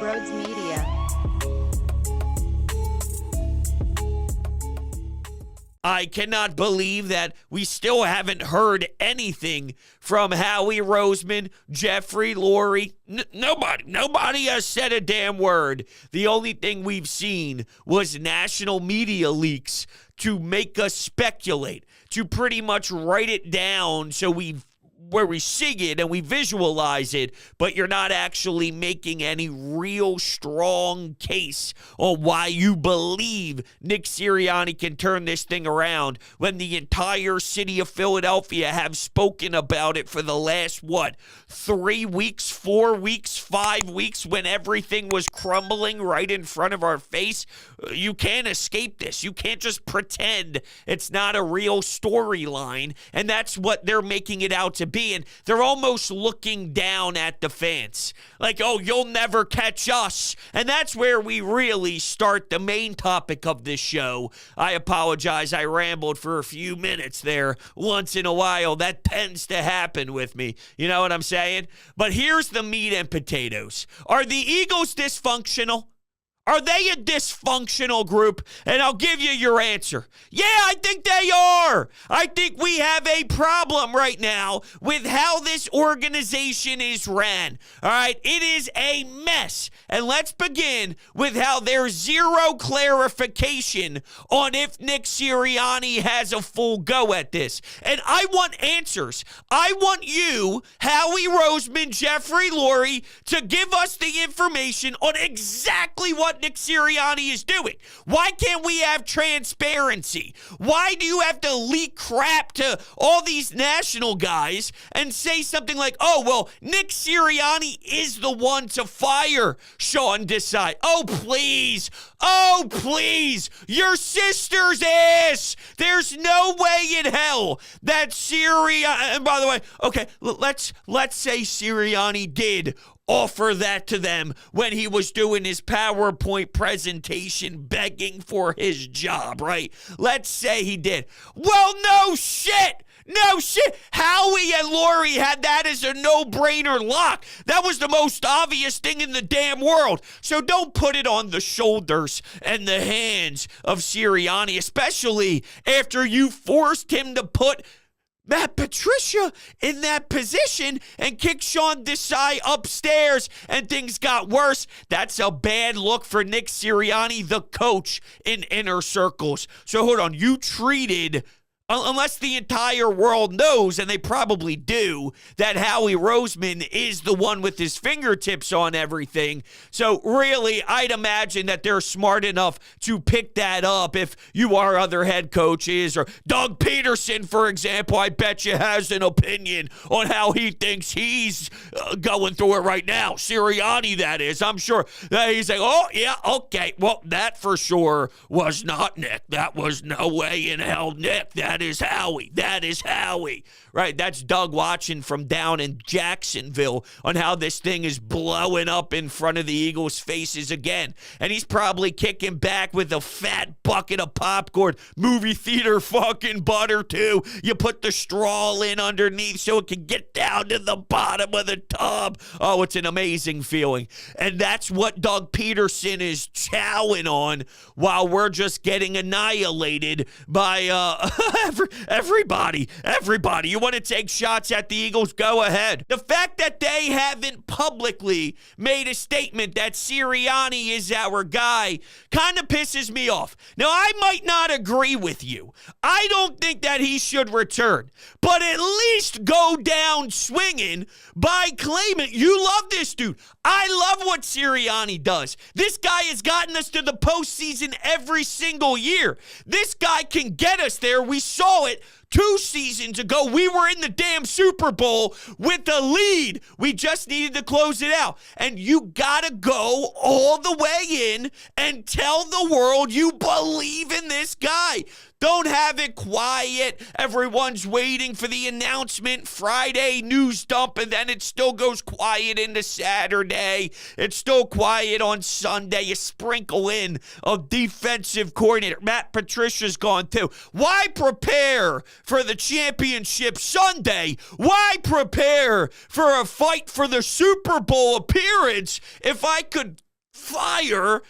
Brodes Media. I cannot believe that we still haven't heard anything from Howie Roseman, Jeffrey Lurie. Nobody has said a damn word. The only thing we've seen was national media leaks to make us speculate, to pretty much write it down so where we see it and we visualize it, but you're not actually making any real strong case on why you believe Nick Sirianni can turn this thing around when the entire city of Philadelphia have spoken about it for the last, 3 weeks, 4 weeks, 5 weeks, when everything was crumbling right in front of our face. You can't escape this. You can't just pretend it's not a real storyline, and that's what they're making it out to be. And they're almost looking down at the fans. Like, oh, you'll never catch us. And that's where we really start the main topic of this show. I apologize. I rambled for a few minutes there. Once in a while, that tends to happen with me. You know what I'm saying? But here's the meat and potatoes. Are the Eagles dysfunctional? Are they a dysfunctional group? And I'll give you your answer. Yeah, I think they are. I think we have a problem right now with how this organization is ran. All right, it is a mess. And let's begin with how there's zero clarification on if Nick Sirianni has a full go at this. And I want answers. I want you, Howie Roseman, Jeffrey Lurie, to give us the information on exactly what Nick Sirianni is doing. Why can't we have transparency? Why do you have to leak crap to all these national guys and say something like, oh, well, Nick Sirianni is the one to fire Sean Desai? Oh, please. Oh, please. Your sister's ass. There's no way in hell that Sirianni, and by the way, okay, let's say Sirianni did offer that to them when he was doing his PowerPoint presentation begging for his job, right? Let's say he did. Well, no shit. No shit. Howie and Lurie had that as a no-brainer lock. That was the most obvious thing in the damn world. So don't put it on the shoulders and the hands of Sirianni, especially after you forced him to put Matt Patricia in that position and kick Sean Desai upstairs, and things got worse. That's a bad look for Nick Sirianni, the coach, in inner circles. So hold on, you treated, unless the entire world knows, and they probably do, that Howie Roseman is the one with his fingertips on everything. So really, I'd imagine that they're smart enough to pick that up if you are other head coaches. Or Doug Peterson, for example, I bet you has an opinion on how he thinks he's going through it right now. Sirianni, that is. I'm sure that he's like, oh, yeah, okay. Well, that for sure was not Nick. That was no way in hell Nick. That is Howie. That is Howie. Right, that's Doug watching from down in Jacksonville on how this thing is blowing up in front of the Eagles' faces again. And he's probably kicking back with a fat bucket of popcorn. Movie theater fucking butter, too. You put the straw in underneath so it can get down to the bottom of the tub. Oh, it's an amazing feeling. And that's what Doug Peterson is chowing on while we're just getting annihilated by everybody. You want to take shots at the Eagles? Go ahead. The fact that they haven't publicly made a statement that Sirianni is our guy kind of pisses me off. Now, I might not agree with you. I don't think that he should return, but at least go down swinging by claiming you love this dude. I love what Sirianni does. This guy has gotten us to the postseason every single year. This guy can get us there. We saw it 2 seasons ago. We were in the damn Super Bowl with a lead. We just needed to close it out. And you gotta go all the way in and tell the world you believe in this guy. Don't have it quiet. Everyone's waiting for the announcement Friday news dump, and then it still goes quiet into Saturday. It's still quiet on Sunday. You sprinkle in a defensive coordinator. Matt Patricia's gone too. Why prepare for the championship Sunday? Why prepare for a fight for the Super Bowl appearance if I could fire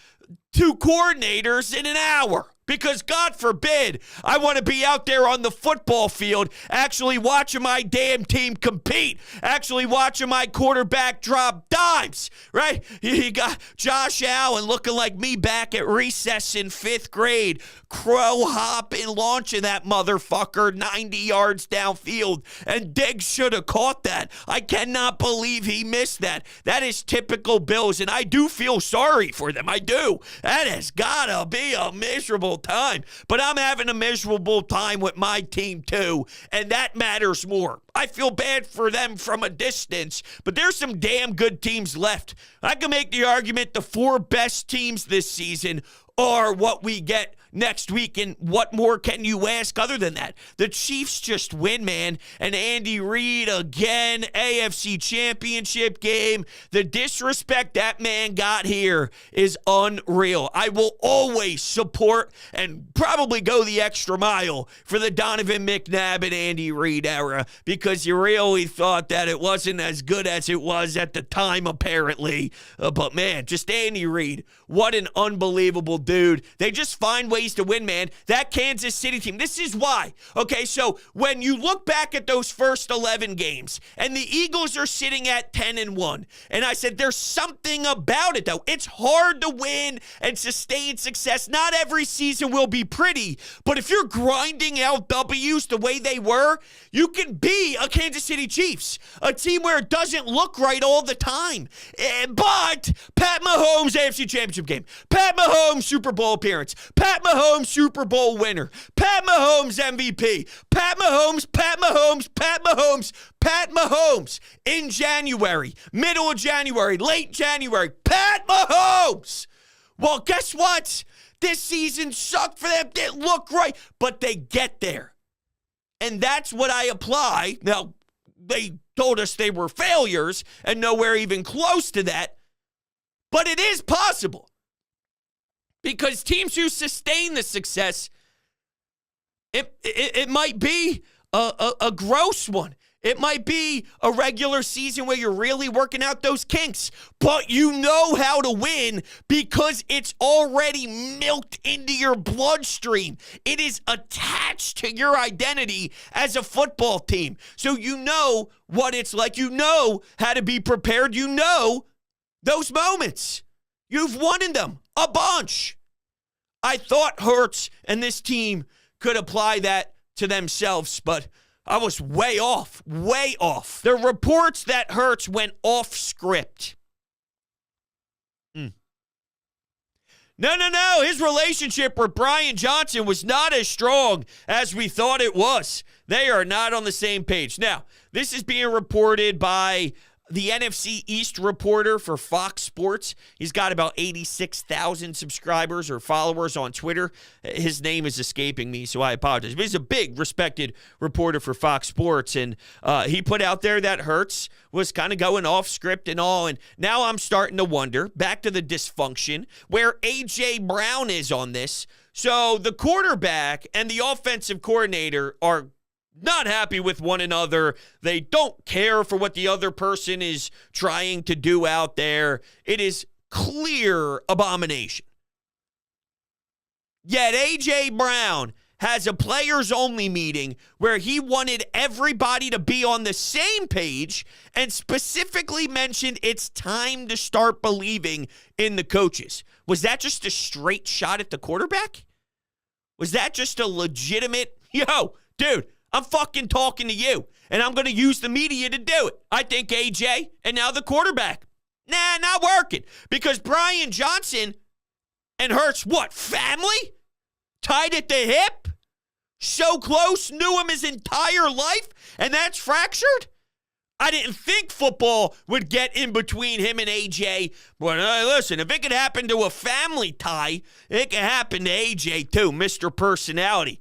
2 coordinators in an hour. Because God forbid I want to be out there on the football field actually watching my damn team compete, actually watching my quarterback drop dimes, right? You got Josh Allen looking like me back at recess in 5th grade, crow hopping, launching that motherfucker 90 yards downfield, and Diggs should have caught that. I cannot believe he missed that. That is typical Bills, and I do feel sorry for them. I do. That has got to be a miserable time, but I'm having a miserable time with my team too, and that matters more. I feel bad for them from a distance, but there's some damn good teams left. I can make the argument the 4 best teams this season are what we get next week, and what more can you ask other than that? The Chiefs just win, man, and Andy Reid again, AFC Championship game. The disrespect that man got here is unreal. I will always support and probably go the extra mile for the Donovan McNabb and Andy Reid era, because you really thought that it wasn't as good as it was at the time, apparently. But man, just Andy Reid, what an unbelievable dude. They just find ways to win, man. That Kansas City team, this is why. Okay, so when you look back at those first 11 games, and the Eagles are sitting at 10-1, and I said there's something about it, though. It's hard to win and sustain success. Not every season will be pretty, but if you're grinding out W's the way they were, you can be a Kansas City Chiefs, a team where it doesn't look right all the time. But Pat Mahomes AFC Championship game, Pat Mahomes Super Bowl appearance, Pat Mahomes Super Bowl winner, Pat Mahomes MVP, Pat Mahomes, Pat Mahomes, Pat Mahomes, Pat Mahomes in January, middle of January, late January, Pat Mahomes. Well, guess what? This season sucked for them. Didn't look right, but they get there. And that's what I apply. Now, they told us they were failures and nowhere even close to that, but it is possible. Because teams who sustain the success, it might be a gross one. It might be a regular season where you're really working out those kinks, but you know how to win because it's already milked into your bloodstream. It is attached to your identity as a football team. So you know what it's like. You know how to be prepared. You know those moments. You've won in them a bunch. I thought Hurts and this team could apply that to themselves, but I was way off, way off. There are reports that Hurts went off script. No. His relationship with Brian Johnson was not as strong as we thought it was. They are not on the same page. Now, this is being reported by the NFC East reporter for Fox Sports. He's got about 86,000 subscribers or followers on Twitter. His name is escaping me, so I apologize. But he's a big, respected reporter for Fox Sports, and he put out there that Hurts was kind of going off script and all, and now I'm starting to wonder, back to the dysfunction, where A.J. Brown is on this. So the quarterback and the offensive coordinator are not happy with one another. They don't care for what the other person is trying to do out there. It is clear abomination. Yet A.J. Brown has a players-only meeting where he wanted everybody to be on the same page and specifically mentioned it's time to start believing in the coaches. Was that just a straight shot at the quarterback? Was that just a legitimate, dude, I'm fucking talking to you, and I'm going to use the media to do it. I think AJ and now the quarterback. Nah, not working. Because Brian Johnson and Hurts, what, family? Tied at the hip? So close, knew him his entire life, and that's fractured? I didn't think football would get in between him and AJ. But listen, if it could happen to a family tie, it could happen to AJ too, Mr. Personality.